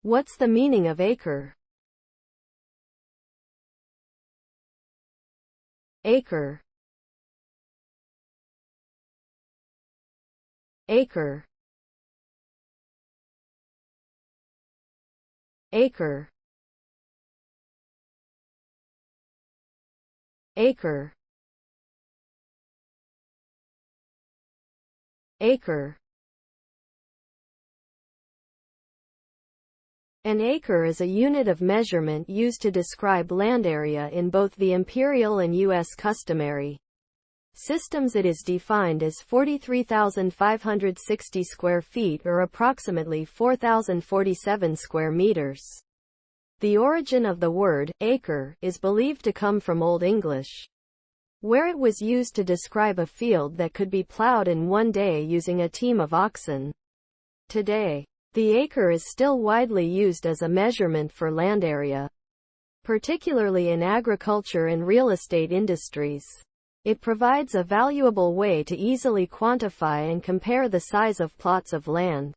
What's the meaning of acre? Acre. Acre. Acre. Acre. Acre. An acre is a unit of measurement used to describe land area in both the imperial and U.S. customary systems. It is defined as 43,560 square feet or approximately 4,047 square meters. The origin of the word acre is believed to come from Old English, where it was used to describe a field that could be plowed in one day using a team of oxen. Today, the acre is still widely used as a measurement for land area, particularly in agriculture and real estate industries. It provides a valuable way to easily quantify and compare the size of plots of land.